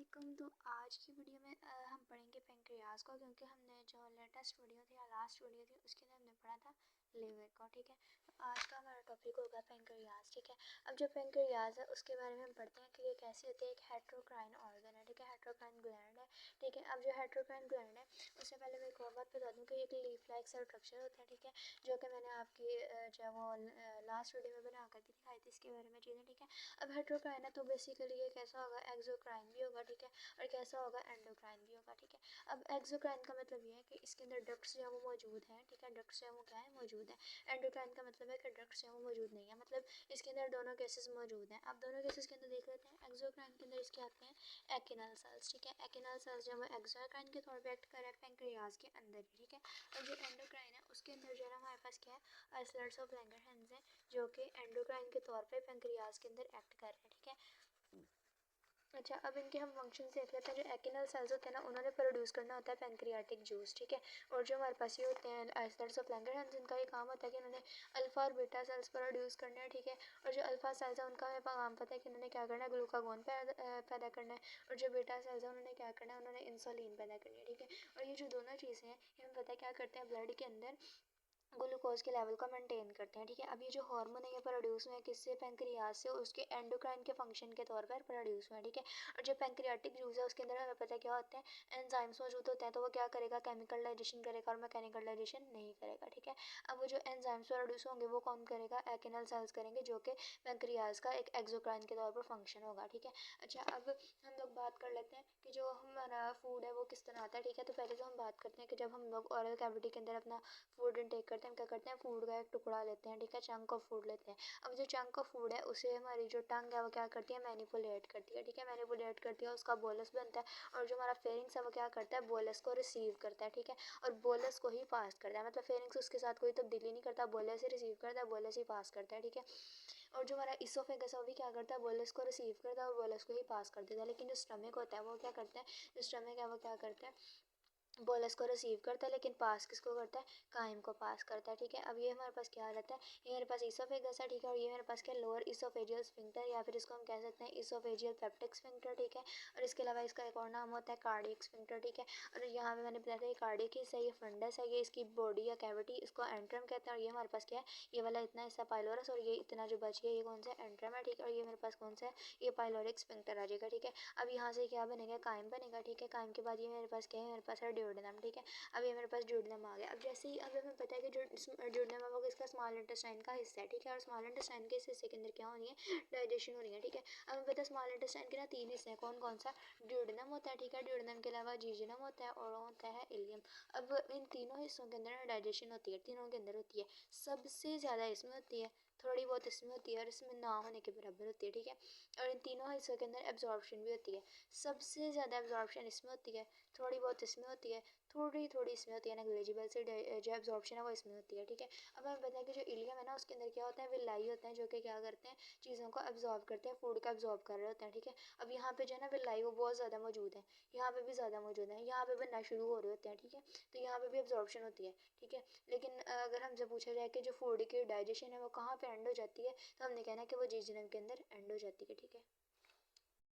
अस्सलाम। तो आज की वीडियो में हम पढ़ेंगे पेंक्रियाज को, क्योंकि हमने जो लेटेस्ट वीडियो थी या लास्ट वीडियो थी उसके अंदर हमने पढ़ा था लिवर को। ठीक है, तो आज का हमारा टॉपिक होगा पेंक्रियाज। ठीक है, अब जो पेंक्रियाज है उसके बारे में हम पढ़ते हैं कि ये कैसी होती है। एक हेट्रोक्राइन ऑर्गन है, ठीक है, हेट्रोक्राइन ग्लैंड है। ठीक है, अब जो हेट्रोक्राइन ग्लैंड है उससे पहले मैं एक और बात बता दूँ कि एक लीफ लाइक सेल स्ट्रक्चर होता है। ठीक है, जो कि मैंने आपकी जो वो लास्ट वीडियो में बना कर भी दिखाई थी इसके बारे में चीज़ें। ठीक है, अब हेट्रोक्राइन है तो बेसिकली ये कैसा होगा, एक्सोक्राइन भी होगा। ठीक है, और कैसा होगा, एंडोक्राइन भी होगा। ठीक है, अब एक्सोक्राइन का मतलब ये है कि इसके अंदर डक्ट्स जो है वो मौजूद हैं। ठीक है, डक्ट्स जो है वो क्या है, मौजूद है। एंडोक्राइन का मतलब है कि डक्ट्स जो है वो मौजूद नहीं है, मतलब इसके अंदर दोनों केसेस मौजूद हैं। अब दोनों केसेस के अंदर देख लेते हैं। एक्सोक्राइन के अंदर इसके आते हैं एकिनल सेल्स। ठीक है, एकिनल सेल्स जो है एक्सोक्राइन के तौर पे एक्ट कर रहा है पेंक्रियाज के अंदर ही। ठीक है, और जो एंडोक्राइन है उसके अंदर जो है हमारे पास क्या है, आइसोलेट्स ऑफ लैंगरहैंस हैं जो कि एंडोक्राइन के तौर पे पेंक्रियाज के अंदर एक्ट कर रहे हैं। ठीक है, अच्छा, अब इनके हम फंक्शन देख लेते हैं। जो एकिनल सेल्स होते हैं ना, उन्होंने प्रोड्यूस करना होता है पेंक्रियाटिक जूस। ठीक है, और जो हमारे पास ये होते हैं आइसोलेट्स ऑफ लैंगरहैंस, इनका ये काम होता है कि इन्होंने अल्फा और बीटा सेल्स प्रोड्यूस करना है। ठीक है, और जो अल्फा सेल्स है उनका हमें काम पता है कि उन्होंने क्या करना है, ग्लूकागोन पैदा करना है। और जो बीटा सेल्स है उन्होंने क्या करना है, उन्होंने इंसुलिन पैदा करनी है। ठीक है, और ये जो दोनों चीज़ें हैं ये हमें पता है क्या करते हैं, ब्लड के अंदर ग्लूकोज के लेवल को मेंटेन करते हैं। ठीक है, अब ये जो हार्मोन है ये प्रोड्यूस हुए हैं किससे, पेंक्रियाज से, उसके एंडोक्राइन के फंक्शन के तौर पर प्रोड्यूस हुए हैं। ठीक है, और जो पेंक्रियाटिक जूस है उसके अंदर हमें पता है क्या होते हैं, एंजाइम्स मौजूद होते हैं। तो वो क्या करेगा, केमिकल डाइजेशन करेगा और मैकेनिकल डाइजेशन नहीं करेगा। ठीक है, अब वो जो एंजाइम्स प्रोड्यूस होंगे वो कौन करेगा, एकिनल सेल्स करेंगे, जो कि पेंक्रियाज का एक एक्सोक्राइन के तौर पर फंक्शन होगा। ठीक है, अच्छा, अब हम लोग बात कर लेते हैं कि जो हमारा फूड है वो किस तरह आता है। ठीक है, तो पहले तो हम बात करते हैं कि जब हम लोग ओरल कैविटी के अंदर अपना फूड इनटेक करते हैं, हम क्या करते हैं, फूड का एक टुकड़ा लेते हैं। ठीक है, चंक ऑफ फूड लेते हैं। अब जो चंक ऑफ फूड है उसे हमारी जो टंग है वो क्या करती है, मैनिपुलेट करती है। ठीक है, मैनिपुलेट करती है, उसका बोलस बनता है। और जो हमारा फेरिंग्स है वो क्या करता है, बोलस को रिसीव करता है। ठीक है, और बोलस को ही पास करता है, मतलब फेरिंग्स उसके साथ कोई तब्दीली नहीं करता, बोलस ही रिसीव करता है, बोलस ही पास करता है। ठीक है, और जो हमारा इसोफेगस है वो भी क्या करता है, बोलस को रिसीव करता है और बोलस को ही पास कर देता है। लेकिन जो स्टमक होता है वो क्या करता है, जो स्टमक है वो क्या करता है, बोलस को रिसीव करता है लेकिन पास किसको करता है, काइम को पास करता है। ठीक है, अब ये हमारे पास क्या रहता है, ये मेरे पास इसोफेगस है। ठीक है, और ये मेरे पास क्या, लोअर इसोफेजियल स्फिंक्टर, या फिर इसको हम कह सकते हैं इसोफेजियल पेप्टिक स्फिंक्टर। ठीक है, और इसके अलावा इसका एक और नाम होता है कार्डियक स्फिंक्टर। ठीक है, और यहाँ पे मैंने बताया था ये कार्डियक हिस्सा, ये फंडस है, ये इसकी बॉडी या कैविटी, इसको एंट्रम कहते हैं। और ये हमारे पास क्या है, ये वाला इतना हिस्सा पाइलोरस, और ये इतना जो बच गया ये कौन सा, एंट्रम है। ठीक है, और ये मेरे पास कौन सा है, ये पाइलोरिक स्फिंक्टर आ जाएगा। ठीक है, अब यहाँ से क्या बनेगा, काइम बनेगा। ठीक है, काइम के बाद ये मेरे पास क्या है, मेरे पास है ड्यूडेनम। ठीक है, अब ये मेरे पास ड्यूडेनम आ गया। अब जैसे ही अब हमें पता है कि जो ड्यूडेनम है वो इसका स्मॉल इंटेस्टाइन का हिस्सा है। ठीक है, और स्मॉल इंटेस्टाइन के इस हिस्से के अंदर क्या हो रही है, डाइजेशन हो रही है। ठीक है, अब हमें पता है स्मॉल इंटेस्टाइन के ना तीन हिस्से हैं, कौन कौन सा, ड्यूडेनम होता है। ठीक है, ड्यूडेनम के अलावा जीजनम होता है और होता है इलियम। अब इन तीनों हिस्सों के अंदर डाइजेशन होती है, तीनों के अंदर होती है, सबसे ज़्यादा इसमें होती है, थोड़ी बहुत इसमें होती है, और इसमें ना होने के बराबर होती है। ठीक है, और इन तीनों हिस्सों के अंदर एब्जॉर्प्शन भी होती है, सबसे ज़्यादा एब्जॉर्प्शन इसमें होती है, थोड़ी बहुत इसमें होती है, थोड़ी थोड़ी इसमें होती है, नेग्लिजिबल से जो एब्जॉर्प्शन है वो इसमें होती है। ठीक है, अब हमें पता है कि जो इलियम है ना उसके अंदर क्या होता है, विलाई होते हैं जो कि क्या करते हैं, चीज़ों को एब्जॉर्ब करते हैं, फूड को एब्जॉर्ब कर रहे होते हैं। ठीक है, अब यहाँ पे जो है ना विलाई वो बहुत ज़्यादा मौजूद है, यहाँ पे भी ज़्यादा मौजूद है, यहाँ पे बनना शुरू हो रहे होते हैं। ठीक है, तो यहाँ पे भी एब्जॉर्प्शन होती है। ठीक है, लेकिन अगर हमसे पूछा जाए कि जो फूड की डाइजेशन है वो कहाँ पे एंड हो जाती है, तो हमने कहना है कि वो जीजनम के अंदर एंड हो जाती है। ठीक है,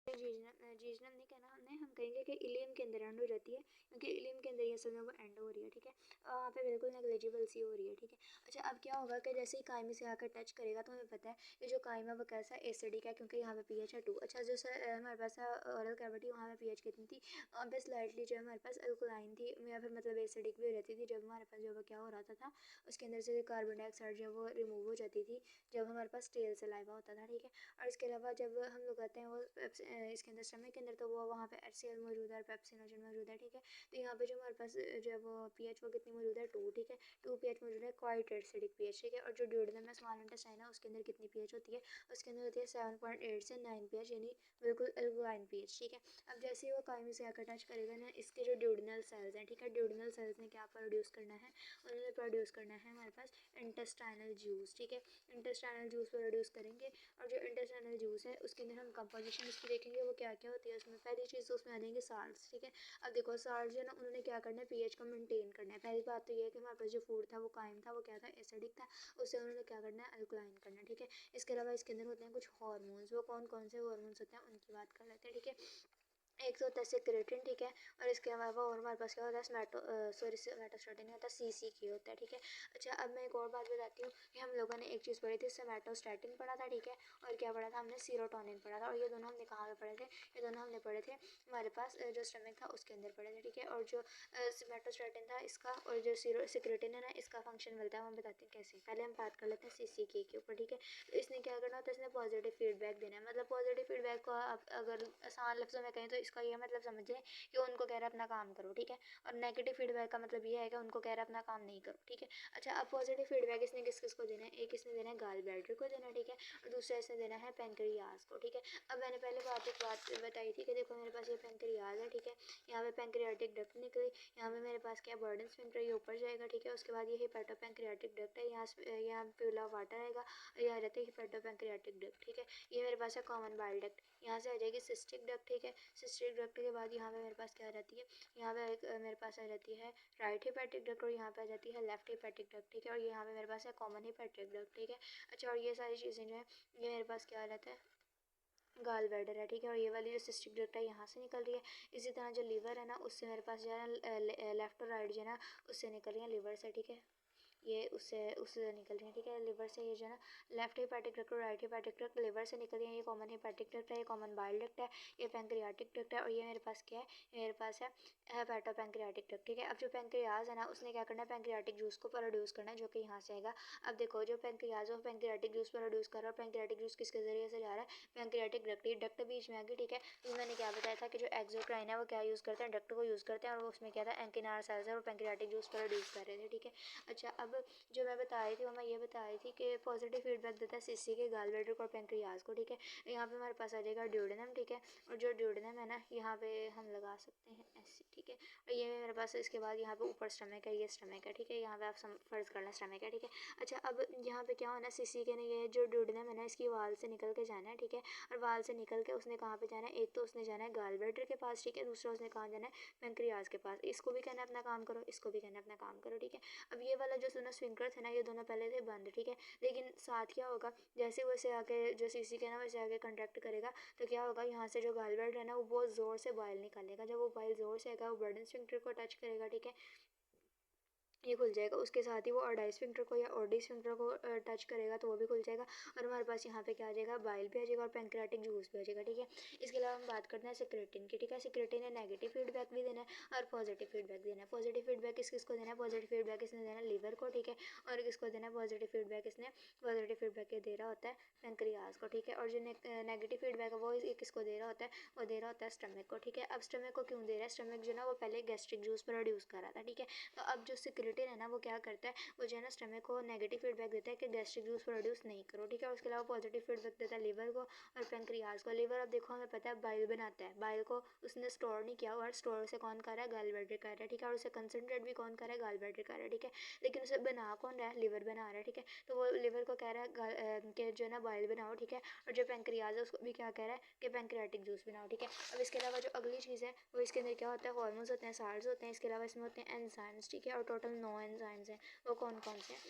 जीजनम नहीं कहना हमने, हम कहेंगे कि इलियम के अंदर एंड हो जाती है, क्योंकि इलियम के अंदर ये असल में वो एंड हो रही है। ठीक है, वहाँ पे बिल्कुल नेग्लिजिबल सी हो रही है। ठीक है, अच्छा, अब क्या होगा कि जैसे ही कायमी से आकर टच करेगा तो हमें पता है कि जो कायम है वो कैसा एसिडिक है, क्योंकि यहाँ पे पीएच है 2। अच्छा, जो हमारे पास ओरल कैविटी वहाँ पे पीएच कितनी थी, पे स्लाइटली जो है हमारे पास अल्कलाइन थी, या फिर मतलब एसिडिक भी रहती थी। जब हमारे पास जो क्या हो रहा था उसके अंदर से कार्बन डाइऑक्साइड जो है वो रिमूव हो जाती थी जब हमारे पास टेल सलाइवा होता था। ठीक है, और इसके अलावा जब हम लोग आते हैं वो इसके अंदर स्टमक के अंदर, तो वो वहाँ पे HCl मौजूद है और पेप्सिनोजन मौजूद है। ठीक है, तो यहाँ पे जो हमारे पास जो है वो पीएच वो कितनी मौजूद है, 2। ठीक है, 2 पीएच मौजूद है, क्वाइट एसिडिक पीएच। ठीक है, और जो ड्यूडेनम है स्मॉल इंटेस्टाइन है उसके अंदर कितनी पीएच होती है, उसके अंदर होती है 7.8 से 9 पीएच, यानी बिल्कुल अल्कलाइन पीएच। ठीक है, अब जैसे ही वो कायमी से आकर टच करेगा ना, इसके जो ड्यूडेनल सेल्स हैं, ठीक है, ड्यूडेनल सेल्स ने क्या प्रोड्यूस करना है, उन्होंने प्रोड्यूस करना है हमारे पास इंटेस्टाइनल जूस। ठीक है, इंटेस्टाइनल जूस प्रोड्यूस करेंगे, और जो इंटेस्टाइनल जूस है उसके अंदर हम कंपोजिशन इसकी देखेंगे वो क्या क्या होती है। उसमें पहली चीज़ तो उसमें आ जाएंगे साल्ट्स। ठीक है, अब देखो साल्ट जो है ना उन्होंने क्या करना है, पीएच को मेंटेन करना है। पहली बात तो ये है कि हमारे पास जो फूड था वो कायम था, वो क्या था, एसिडिक था, उससे उन्होंने क्या करना है, अल्कलाइन करना है। ठीक है, इसके अलावा इसके अंदर होते हैं कुछ हार्मोन्स, वो कौन कौन से हार्मोन्स होते हैं उनकी बात कर लेते हैं। ठीक है, एक तो होता है सिक्रेटिन, ठीक है, और इसके अलावा और हमारे पास क्या होता है सोमेटोस्टेटिन नहीं होता, सीसी होता है, ठीक है। अच्छा, अब मैं एक और बात बताती हूँ कि हम लोगों ने एक चीज़ पढ़ी थी, सोमेटोस्टेटिन पढ़ा था, ठीक है, और क्या पढ़ा था हमने, सीरोटोनिन पढ़ा था, और ये दोनों हमने कहाँ पे पढ़े थे, ये दोनों हमने पढ़े थे हमारे पास जो स्टमक था उसके अंदर पढ़े थे, ठीक है। और जो सोमेटोस्टेटिन था इसका और जो सिक्रेटिन है ना इसका फंक्शन मिलता है, हम बताते हैं कैसे। पहले हम बात कर लेते हैं सीसी के ऊपर, ठीक है। तो इसने क्या करना होता है, इसने पॉजिटिव फीडबैक देना है, मतलब पॉजिटिव फीडबैक को आप अगर आसान लफ्ज़ों में कहें तो इसका ये मतलब समझे कि उनको कह रहा है अपना काम करो, ठीक है, और नेगेटिव फीडबैक का मतलब ये है कि उनको कह रहा है अपना काम नहीं करो, ठीक है। अच्छा, अब पॉजिटिव फीडबैक इसने किस किस को देना है, एक इसने देना है गाल ब्लैडर को देना है, ठीक है, और दूसरा इसने देना है पेंक्रियाज को, ठीक है। अब मैंने पहले एक बात बताई थी कि देखो मेरे पास ये पेंक्रियाज है, ठीक है, यहाँ पे पेंक्रियाटिक डक्ट निकली, यहाँ पे मेरे पास क्या बर्डन स्फिंक्टर ये ऊपर जाएगा, ठीक है, उसके बाद ये हिपैटोपेंक्रियाटिक डक्ट है, यहाँ प्यूला वाटर आएगा, यहाँ रहता है हिपैटोपेंक्रियाटिक डक्ट, ठीक है। ये मेरे पास है कॉमन बाइल डक्ट, यहाँ से आ जाएगी सिस्टिक डक्ट, ठीक है। सिस्टिक डक्ट के बाद यहाँ पे मेरे पास क्या रहती है, यहाँ पे मेरे पास आ जाती है राइट हिपैटिक डक्ट, और यहाँ पे आ जाती है लेफ्ट हिपैटिक डक्ट, ठीक है, और यहाँ पे मेरे पास है कॉमन हिपैटिक डक्ट, ठीक है। अच्छा, और ये सारी चीज़ें जो है ये मेरे पास क्या रहता है, गाल ब्लैडर है, ठीक है, और ये वाली जो सिस्टिक डक्ट है यहाँ से निकल रही है। इसी तरह जो लीवर है ना उससे मेरे पास जो है ना लेफ्ट और राइट जो है ना उससे निकल रही है लीवर से, ठीक है, ये उससे निकल रही है, ठीक है, लिवर से ये जो है ना लेफ्ट हिपैटिक डक्ट और राइट हिपैटिक डक्ट लिवर से निकल रही है, ये कॉमन हिपैटिक डक्ट है, ये कॉमन बाइल डक्ट है, ये पेंक्रियाटिक डक्ट है, और ये मेरे पास क्या है, मेरे पास है हेपेटोपेंक्रियाटिक डक्ट, ठीक है। अब जो पेंक्रियाज है ना उसने क्या करना है, पेंक्रियाटिक जूस को प्रोड्यूस करना है जो कि यहाँ से आएगा। अब देखो जो पेंक्रियाज है वो पेंक्रियाटिक जूस प्रोड्यूस कर रहा है, और पेंक्रियाटिक जूस किसके जरिए से जा रहा है, पेंक्रियाटिक डक्ट, ये डक्ट बीच में आ गई, ठीक है। तो मैंने क्या बताया था कि जो एक्सोक्राइन है वो क्या यूज़ करते हैं, डक्ट को यूज़ करते हैं, और उसमें क्या था एंकिनार सेल्स है और पेंक्रियाटिक जूस प्रोड्यूस कर रहे थे, ठीक है। अच्छा, अब जो मैं बता रही थी वो मैं ये बता रही थी कि पॉजिटिव फीडबैक देता है सीसी के, गाल ब्लैडर को और पेंक्रियाज को, ठीक है। यहाँ पे हमारे पास आ जाएगा ड्यूडेनम, ठीक है, और जो ड्यूडेनम है ना यहाँ पे हम लगा सकते हैं ऐसे, ठीक है, और ये मेरे पास इसके बाद यहाँ पे ऊपर स्टमक है, ये स्टमक है, ठीक है, यहाँ पे आप फर्ज कर लें स्टमक है, ठीक है। अच्छा, अब यहाँ पे क्या होना, सीसी के ने ये जो ड्यूडेनम है ना इसकी वाल से निकल के जाना है, ठीक है, और वाल से निकल के उसने कहाँ पे जाना है, एक तो उसने जाना है गाल ब्लैडर के पास, ठीक है, दूसरा उसने कहाँ जाना है, पेंक्रियाज के पास। इसको भी कहना है अपना काम करो, इसको भी कहना है अपना काम करो, ठीक है। अब ये वाला जो सुना स्विंकर थे ना ये दोनों पहले थे बंद, ठीक है, लेकिन साथ क्या होगा, जैसे वैसे आके जो सीसी के ना वैसे आगे कंट्रैक्ट करेगा तो क्या होगा, यहाँ से जो गाल ब्लैडर है ना वो बहुत ज़ोर से बाइल निकालेगा, जब वो बाइल ज़ोर से आएगा वो बर्डन स्फिंक्टर को टच करेगा, ठीक है, ये खुल जाएगा। उसके साथ ही वो ऑर्डाई स्फिंक्टर को या ऑर्डी स्फिंक्टर को टच करेगा तो वो भी खुल जाएगा, और हमारे पास यहाँ पे क्या आ जाएगा, बाइल भी आ जाएगा और पेंक्रेटिक जूस भी आ जाएगा, ठीक है। इसके अलावा हम बात करते हैं सिक्रेटिन की, ठीक है। सिक्रेटिन ने नेगेटिव फीडबैक भी देना है और पॉजिटिव फीडबैक देना है। पॉजिटिव फीडबैक किसको देना है, पॉजिटिव फीडबैक इसने देना है लीवर को, ठीक है, और किसको देना है पॉजिटिव फीडबैक, इसने पॉजिटिव फीडबैक ये दे रहा होता है पेंक्रियाज को, ठीक है, और जो नेगेटिव फीडबैक है वो किसको दे रहा होता है, वो दे रहा होता है स्टमक को, ठीक है। अब स्टमक को क्यों दे रहा है, स्टमक जो ना वो पहले गैस्ट्रिक जूस प्रोड्यूस कर रहा था, ठीक है। तो अब जो सिक्रेटिन है ना वो क्या करता है, वो जो है ना स्टमक को नेगेटिव फीडबैक देता है कि गैस्ट्रिक जूस प्रोड्यूस नहीं करो, ठीक है। उसके अलावा पॉजिटिव फीडबैक देता है लीवर को और पेंक्रियाज को। लीवर अब देखो हमें पता है बाइल बनाता है, बाइल को उसने स्टोर नहीं किया और स्टोर से कौन कर रहा है, गाल ब्लैडर कर रहा है, ठीक है, और उसे कंसनट्रेट भी कौन कर रहा है, गाल ब्लैडर कर रहा है, ठीक है, लेकिन उसे बना कौन रहा है, लिवर बना रहा है, ठीक है। तो वो लिवर को कह रहा है कि जो है ना बाइल बनाओ, ठीक है, और जो पेंक्रियाज है उसको भी क्या कह रहा है कि पेंक्रियाटिक जूस बनाओ, ठीक है। अब इसके अलावा जो अगली चीज़ है वो इसके अंदर क्या होता है, हार्मोन्स होते हैं, साल्ट्स होते हैं, इसके अलावा इसमें होते हैं एंजाइम्स, ठीक है, और टोटल 9 एंजाइम्स हैं, वो कौन कौन से हैं।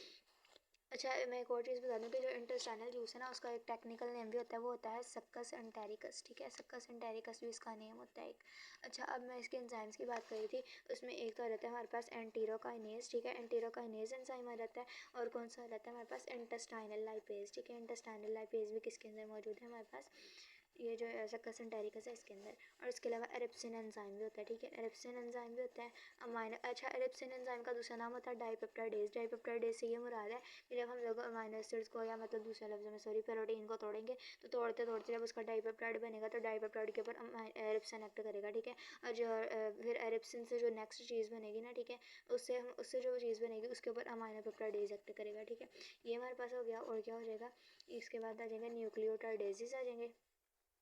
अच्छा, मैं एक और चीज़ बता दूँ कि जो इंटेस्टाइनल जूस है ना उसका एक टेक्निकल नेम भी होता है, वो होता है सक्कस एंटेरिकस, ठीक है, सक्कस एंटेरिकस भी इसका नेम होता है एक। अच्छा, अब मैं इसके एंजाइम्स की बात कर रही थी, उसमें एक तो रहता है हमारे पास एंटीरोकाइनेज, ठीक है, एंटीरोकाइनेज एंजाइम आ जाता है, और कौन सा रहता है हमारे पास इंटेस्टाइनल लाइपेज, ठीक है, इंटेस्टाइनल लाइपेज भी किसके अंदर मौजूद है हमारे पास, ये जो सक्कस एंटेरिकस है इसके अंदर, और इसके अलावा एरिप्सिन एंजाइम भी होता है, ठीक है, एरिप्सिन एंजाइम भी होता है अमाइनो। अच्छा, एरिप्सिन एंजाइम का दूसरा नाम होता है डाइपेप्टाइडेज। डाइपेप्टाइडेज से ये मुराद है कि जब हम लोग अमाइनो एसिड्स को या मतलब दूसरे लफ्ज़ों में सॉरी प्रोटीन को तोड़ेंगे तो तोड़ते तोड़ते जब उसका डाइपेप्टाइड बनेगा तो डाइपेप्टाइड के ऊपर एरिप्सिन एक्ट करेगा, ठीक है, और जो फिर एरिप्सिन से जो नेक्स्ट चीज़ बनेगी ना, ठीक है, उससे जो चीज़ बनेगी उसके ऊपर अमाइनो पेप्टाइडेज एक्ट करेगा, ठीक है। ये हमारे पास हो गया, और क्या हो जाएगा, इसके बाद आ जाएंगे न्यूक्लियोटाइडेजेस आ जाएंगे,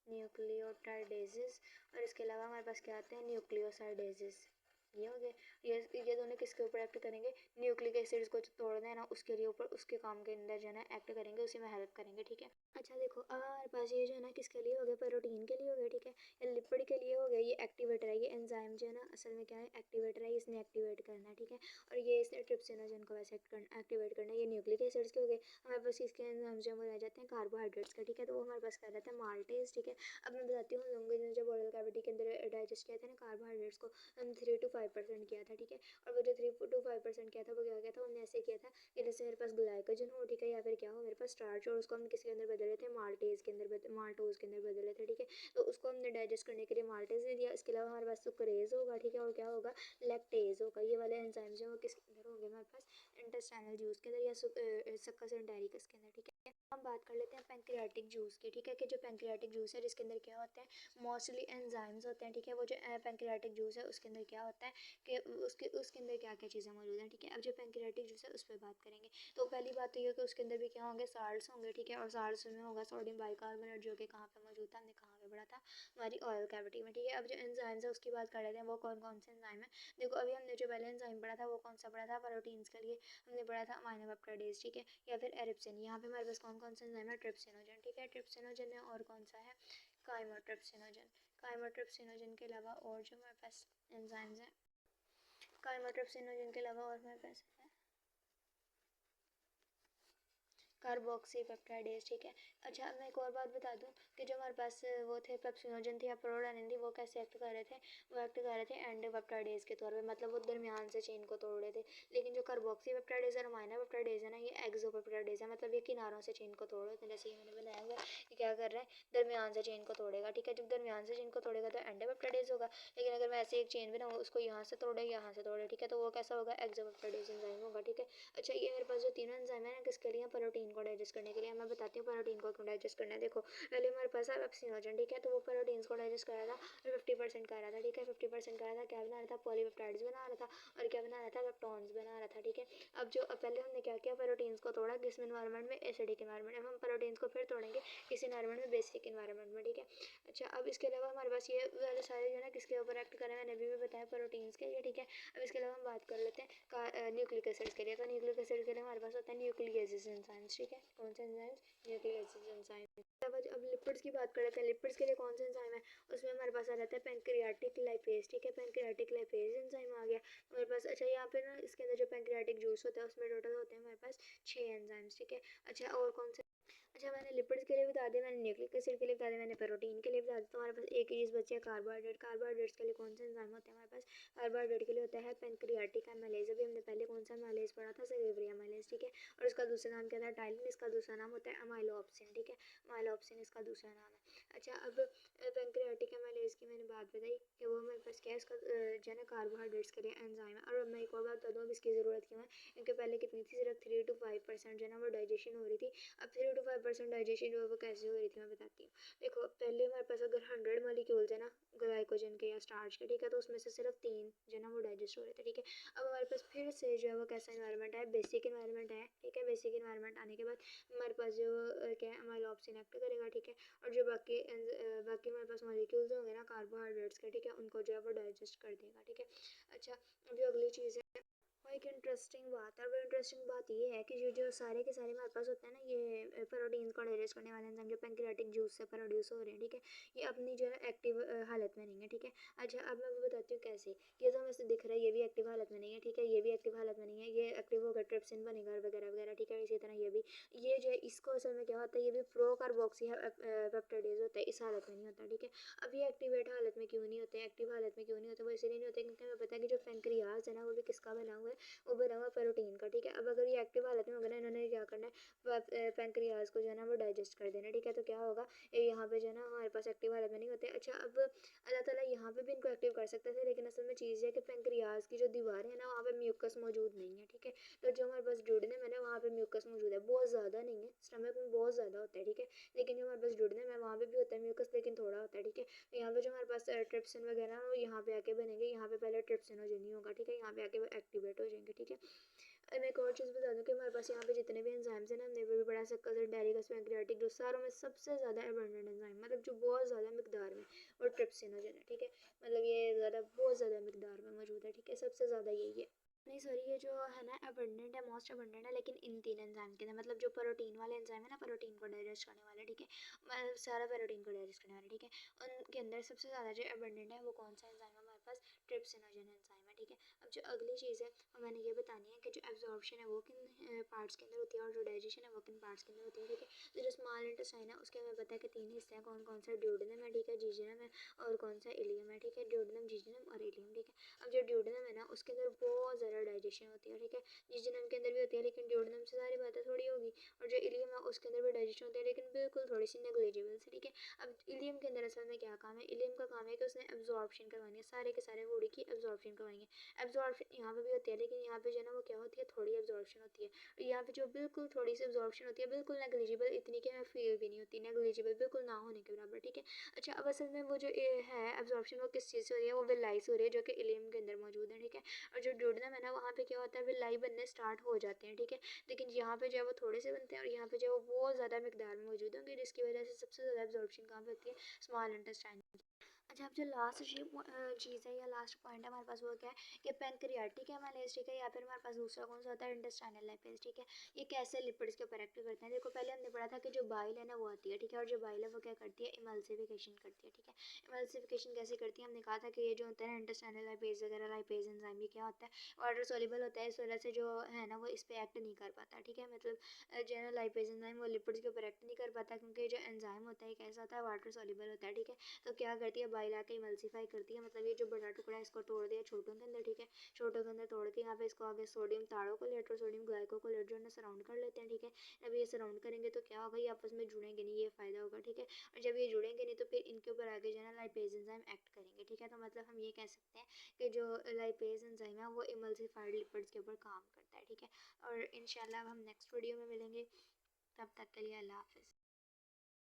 न्यूक्लियोटाइडेजेस, और इसके अलावा हमारे पास क्या आते हैं, न्यूक्लियोसाइडेजेस, ये हो गए। ये दोनों किसके ऊपर एक्ट करेंगे, न्यूक्लिक एसिड्स को तोड़ना है ना उसके लिए ऊपर उसके काम के अंदर जो है ना एक्ट करेंगे, उसी में हेल्प करेंगे, ठीक है। अच्छा देखो, अब हमारे पास ये जो है ना किसके लिए हो गया, प्रोटीन के लिए हो गया, ठीक है, या लिपिड के लिए हो गया, ये एक्टिव एक्टिवेटर है, ये एंजाइम जो है ना असल में क्या है, एक्टिवेटर है, इसने एक्टिवेट करना है, ठीक है। और ये इसने ट्रिप्सिनोजन को वैसे एक्टिवेट करना है। ये न्यूक्लिक एसिड्स के हो गए। हमारे पास इसके एंजाइम्स जो रह जाते हैं कार्बोहाइड्रेट्स का, ठीक है। तो वो हमारे पास क्या रहता है, माल्टेज, ठीक है। अब मैं बताती हूँ, हम लोगों ने जब ओरल कैविटी के अंदर डाइजेस्ट किया था ना कार्बोहाइड्रेट्स को, हम 3 to 5% किया था, ठीक है। और वो जो 3 to 5% किया था वो क्या किया था, हमने ऐसे किया था कि जैसे मेरे पास ग्लाइकोजन हो, ठीक है, या फिर क्या हो मेरे पास स्टार्च, और उसको हम किसके अंदर बदल रहे थे, माल्टेज के अंदर, माल्टोज के अंदर बदल रहे थे, ठीक है। तो उसको हमने डाइजेस्ट करने के लिए माल्टेज ने दिया। इसके अलावा हमारे पास सुक्रेज होगा, ठीक है, और क्या होगा, लैक्टेज होगा। ये वाले एंजाइम्स हैं वो किसके अंदर होंगे हमारे पास, इंटेस्टाइनल जूस के अंदर या सक्कस एंटेरिकस के अंदर, ठीक है। हम बात कर लेते हैं पैंक्रियाटिक जूस की, ठीक है, कि जो पैंक्रियाटिक जूस है जिसके अंदर क्या होता है, मोस्टली एंजाइम्स होते हैं, ठीक है। वो जो पैंक्रियाटिक जूस है उसके अंदर क्या होता है कि उसके अंदर क्या क्या चीज़ें मौजूद हैं, ठीक है। अब जो पैंक्रियाटिक जूस है उस पर बात करेंगे। तो पहली बात तो ये कि उसके अंदर भी क्या होंगे, साल्ट्स होंगे, ठीक है। और साल्ट्स में होगा सोडियम बाइकार्बोनेट, जो कि कहाँ पे मौजूद था, हमने कहाँ पे पढ़ा था, हमारी ऑयल कैविटी में, ठीक है। अब जो एंजाइम्स है उसकी बात कर लेते हैं, वो कौन कौन से एंजाइम है। देखो अभी हमने जो पहले एंजाइम पढ़ा था वो कौन सा पढ़ा था, प्रोटीन्स के लिए हमने पढ़ा था अमाइनोपेप्टाइडेज, ठीक है, या फिर एरिप्सिन। यहाँ पे हमारे पास कौन कौन सा एंजाइम है, ट्रिप्सिनोजन, ठीक है। ट्रिप्सिनोजन है, और कौन सा है, काइमोट्रिप्सिनोजन। काइमोट्रिप्सिनोजन के अलावा और जो हमारे पास एंजाइम्स हैं, काइमोट्रिप्सिनोजन के अलावा और हमारे पास है कार्बोक्सीपेप्टाइडेज, ठीक है। अच्छा अब मैं एक और बात बता दूं कि जो हमारे पास वो थे पेप्सिनोजन थे या प्रोडानिन थी, वो कैसे एक्ट कर रहे थे, वो एक्ट कर रहे थे एंडोपेप्टाइडेज के तौर पे, मतलब वो दरमियान से चेन को तोड़ रहे थे। लेकिन जो कार्बोक्सीपेप्टाइडेज और अमाइनोपेप्टाइडेज है ना, ये एक्सोपेप्टाइडेज है, मतलब ये किनारों से चेन को तोड़ रहे थे। जैसे ये मैंने बनाया हुआ है, ये क्या कर रहा है, दरमियान से चेन को तोड़ेगा, ठीक है। जब दरमियान से चेन को तोड़ेगा तो एंडोपेप्टाइडेज होगा। लेकिन अगर मैं ऐसे एक चेन बनाऊँ, उसको यहाँ से तोड़े यहाँ से तोड़े, ठीक है, तो वो कैसा होगा, एक्सोपेप्टाइडेज एंजाइम होगा, ठीक है। अच्छा ये मेरे पास जो तीनों एंजाइम है ना किसके लिए, प्रोटीन को डाइजेस्ट करने के लिए। मैं बताती हूँ प्रोटीन को क्यों डाइजेस्ट करना है। देखो पहले हमारे पास है पेप्सिनोजन, ठीक है, तो वो प्रोटीन्स को डाइजेस्ट कर रहा था और 50% कर रहा था, ठीक है। 50% कर रहा था, क्या बना रहा था, पॉलीपेप्टाइड्स बना रहा था, और क्या बना रहा था, पेप्टोन्स बना रहा था, ठीक है। अब जो पहले हमने क्या किया, प्रोटीन्स को तोड़ा किस इन्वायरमेंट में, एसिडिक इन्वायरमेंट में। हम प्रोटीन्स को फिर तोड़ेंगे किस इन्वायरमेंट में, बेसिक इन्वायरमेंट में, ठीक है। अच्छा अब इसके अलावा हमारे पास ये वाले सारे जो है ना किसके ऊपर एक्ट करें, मैंने अभी भी बताया प्रोटीन्स के लिए, ठीक है। अब इसके अलावा हम बात कर लेते हैं न्यूक्लिक एसिड के लिए। तो न्यूक्लिक एसिड के लिए हमारे पास होता है न्यूक्लियेसिस एंजाइम्स, ठीक है। कौन से एंजाइम्स, न्यूक्लियेसिस एंजाइम। अब लिपिड्स की बात कर लेते हैं। लिपिड्स के लिए कौन सा एंजाइम है, उसमें हमारे पास आ जाता है पैंक्रियाटिक लाइपेज, ठीक है। पैंक्रियाटिक लाइपेज एंजाइम आ गया हमारे पास। अच्छा यहाँ पे ना इसके अंदर जो पैंक्रियाटिक जूस होता है उसमें टोटल होते हैं हमारे पास 6 एंजाइम्स, ठीक है। अच्छा और कौन से, अच्छा मैंने लिपिड्स के लिए बता दिया, मैंने न्यूक्लिक एसिड के लिए बता दिया, मैंने प्रोटीन के लिए बता दिया। तो हमारे पास एक चीज़ बची है कार्बोहाइड्रेट। कार्बोहाइड्रेट्स के लिए कौन से एंजाइम होते हैं हमारे पास, कार्बोहाइड्रेट के लिए होता है पैंक्रियाटिक एमाइलेज। अभी हमने पहले कौन सा एमाइलेज पढ़ा था, सेलेब्री एमाइलेज, ठीक है। और इसका दूसरा नाम क्या था, टाइलिन। इसका दूसरा नाम होता है अमाइलोप्सिन, ठीक है। अमाइलोप्सिन इसका दूसरा नाम है। अच्छा अब पैंक्रियाटिक एमाइलेज की मैंने बात बताई कि वो हमारे पास क्या है, उसका जो है ना कार्बोहाइड्रेट्स के लिए एंजाइम है। और अब मैं एक और बात बता दूँ, अब इसकी ज़रूरत क्यों है, क्योंकि पहले कितनी थी, सिर्फ 3 to 5% जो है ना वो डाइजेशन हो रही थी। अब 3 to 5% डाइजेशन जो है वो कैसे हो रही थी मैं बताती हूँ। देखो पहले हमारे पास अगर 100 मॉलिक्यूल्स है ना ग्लाइकोजन के या स्टार्च के, ठीक है, तो उसमें से सिर्फ 3 जो है ना वो डाइजेस्ट हो रहे थे, ठीक है। अब हमारे पास फिर से जो है वो कैसा इन्वायरमेंट है, बेसिक इन्वायरमेंट है, ठीक है। बेसिक इन्वायरमेंट आने के बाद हमारे पास जो क्या है, अमाइलोप्सिन एक्ट करेगा, ठीक है। और जो बाकी हमारे पास मॉलिक्यूल्स होंगे ना कार्बोहाइड्रेट्स के, ठीक है, उनको जो है वो डाइजेस्ट कर देगा, ठीक है। अच्छा अब जो अगली चीज़ है वो एक इंटरेस्टिंग बात है। और वो इंटरेस्टिंग बात ये है कि जो सारे के सारे हमारे पास होते हैं ना ये प्रोटीन्स को डाइजेस्ट करने वाले एंजाइम जो पैंक्रियाटिक जूस से प्रोड्यूस हो रहे हैं, ठीक है, ये अपनी जो है एक्टिव हालत में नहीं है, ठीक है। अच्छा अब मैं बताती हूँ कैसे। ये तो हमें से दिख रहा है ये भी एक्टिव हालत में नहीं है, ठीक है, ये भी एक्टिव हालत में नहीं है, ये एक्टिव होगा ट्रिप्सिन बनेगा और वगैरह वगैरह, ठीक है। इसी तरह ये भी, ये जो है इसको असल में क्या होता है, ये भी प्रो कार्बोक्सी पेप्टाइडेज होता है, इस हालत में नहीं होता, ठीक है। अब ये एक्टिवेट हालत में क्यों नहीं होते, एक्टिव हालत में क्यों नहीं होते, वो इसलिए नहीं होते क्योंकि हमें पता है कि जो पैंक्रियाज है ना वो भी किसका बना हुआ है, वो बना हुआ प्रोटीन का, ठीक है। अब अगर ये एक्टिव हालत में होगा ना, इन्होंने क्या करना है, पैंक्रियाज को जो है ना वो डाइजेस्ट कर देना, ठीक है। तो क्या होगा, ये यहाँ पे जो है ना हमारे पास एक्टिव हालत में नहीं होते। अच्छा अब अल्लाह ताला यहाँ पे भी इनको एक्टिव कर सकते थे, लेकिन असल में चीज़ है कि पैंक्रियाज की जो दीवार है ना वहाँ पे म्यूकस मौजूद नहीं है, ठीक है। तो जो हमारे पास जुड़ने में ना वहाँ पे म्यूकस मौजूद है, बहुत ज़्यादा नहीं है, स्टमक में बहुत ज़्यादा होता है, ठीक है। लेकिन जो हमारे पास जुड़ने में वहाँ पे भी होता है म्यूकस, लेकिन थोड़ा होता है, ठीक है। तो यहाँ पे जो हमारे पास ट्रिप्सिन वगैरह वो यहाँ पे आके बनेंगे, यहाँ पे पहले ट्रिप्सिनोजन ही होगा, ठीक है, यहाँ पे आके वो एक्टिवेट हो जाएंगे, ठीक है। मैं एक और चीज़ बता दूँ कि हमारे पास यहाँ पे जितने भी एंजाइम्स हैं ना, हमने भी पढ़ा सक्कर डायरिकस पैंक्रियाटिक जो सारों में सबसे ज़्यादा एबंडेंट एंजाइम, मतलब जो बहुत ज़्यादा मिकदार में, और ट्रिप्सिनोजन है, ठीक है। मतलब ये ज़्यादा बहुत ज़्यादा मिकदार में मौजूद है, ठीक है, सबसे ज़्यादा यही है। नहीं सॉरी, ये जो है ना अबंडेंट है, मोस्ट अबंडेंट है, लेकिन इन 3 एंजाइम के अंदर, मतलब जो प्रोटीन वाले एंजाइम है ना, प्रोटीन को डाइजेस्ट करने वाले, ठीक है, सारा प्रोटीन को डाइजेस्ट करने वाले, ठीक है, उनके अंदर सबसे ज़्यादा जो अबंडेंट है वो कौन सा एंजाइम है हमारे पास, ट्रिप्सिनोजन एंजाइम है, ठीक है। अब जो अगली चीज़ है मैंने ये बतानी है कि जो एब्जॉर्प्शन है वो किन पार्ट्स के अंदर होती है और जो डाइजेशन है वो किन पार्ट्स के अंदर होती है, ठीक है। तो जो स्मॉल इंटेस्टाइन है उसके हमें पता है कि 3 हिस्से हैं, कौन कौन सा, ड्यूडेनम है, ठीक है, जीजनम है और कौन सा, इलियम है, ठीक है, ड्यूडेनम, जीजनम और इलियम, ठीक है। अब जो ड्यूडेनम है ना उसके अंदर बहुत ज़्यादा डाइजेशन होती है, ठीक है, जीजनम के अंदर भी होती है लेकिन ड्यूडेनम से सारी बातें थोड़ी होगी, और जो इलियम है उसके अंदर भी डाइजेशन होती है लेकिन बिल्कुल थोड़ी सी नेग्लिजिबल सी, ठीक है। अब इलियम के अंदर असल में क्या काम है, इलियम का काम है कि उसने एब्जॉर्प्शन करवानी है, सारे के सारे बॉडी की एब्जॉर्प्शन करवानी है। एब्जॉर्प्शन यहाँ पे भी होती है लेकिन यहाँ पे जो है ना वो क्या होती है, थोड़ी एब्जॉर्प्शन होती है, और यहाँ पे जो बिल्कुल थोड़ी सी एब्जॉर्प्शन होती है, बिल्कुल नेग्लिजिबल, इतनी कि हमें फील भी नहीं होती, नेग्लिजिबल बिल्कुल ना होने के बराबर, ठीक है। अच्छा, अब असल में वो जो है एब्जॉर्प्शन वो किस चीज़ से हो रही है, वो विलाई से हो रही है जो कि इलियम के अंदर मौजूद है, ठीक है। और जो ड्यूडेनम है ना वहाँ पे क्या होता है, विलाई बनने स्टार्ट हो जाते हैं, ठीक है, लेकिन यहाँ पे जो है वो थोड़े से बनते हैं और यहाँ पे जो है वो बहुत ज़्यादा मिकदार में मौजूद होंगे, जिसकी वजह से सबसे ज़्यादा एब्जॉर्प्शन कहाँ पे होती है, स्मॉल इंटेस्टाइन। अच्छा, अब जो लास्ट चीज़ है या लास्ट पॉइंट है हमारे पास वो क्या है कि पैंक्रियाटिक एमाइलेज, ठीक है, या फिर हमारे पास दूसरा कौन सा होता है, इंटेस्टाइनल लाइपेज, ठीक है। ये कैसे लिपिड्स के ऊपर एक्ट करते हैं, देखो पहले हमने पढ़ा था कि जो बाइल है ना वो आती है, ठीक है, और जो बाइल है वो क्या करती है, इमल्सिफिकेशन करती है, ठीक है। इमल्सिफिकेशन कैसे करती है, हमने कहा था कि ये जो होता है ना इंटेस्टाइनल लाइपेज वगैरह, लाइपेज एंजाइम, ये क्या होता है, वाटर सोल्यूबल होता है, इस वजह से जो है ना वो इस पर एक्ट नहीं कर पाता, ठीक है, मतलब जो है ना लाइपेज एंजाइम वो लिपिड्स के ऊपर एक्ट नहीं कर पाता क्योंकि जो एंजाइम होता है कैसा होता है, वाटर सोल्यूबल होता है, ठीक है। तो क्या करती है, बाइल आके इमल्सीफाई करती है, मतलब ये जो बड़ा टुकड़ा है इसको तोड़ दिया छोटों के अंदर, ठीक है, छोटों के अंदर तोड़ के यहाँ पे इसको आगे सोडियम ताड़ोकोलेट और सोडियम ग्लाइकोलेट जो है ना सराउंड कर लेते हैं, ठीक है। जब ये सराउंड करेंगे तो क्या होगा, ये आपस में जुड़ेंगे नहीं, ये फायदा होगा, ठीक है। और जब ये जुड़ेंगे नहीं तो फिर इनके ऊपर आगे जो है ना लाइपेज एंजाइम एक्ट करेंगे, ठीक है। तो मतलब हम ये कह सकते हैं कि जो लाइपेज एंजाइम है वो इमल्सिफाइड लिपिड्स के ऊपर काम करता है, ठीक है। और इंशाल्लाह हम नेक्स्ट वीडियो में मिलेंगे, तब तक के लिए अल्लाह हाफिज़।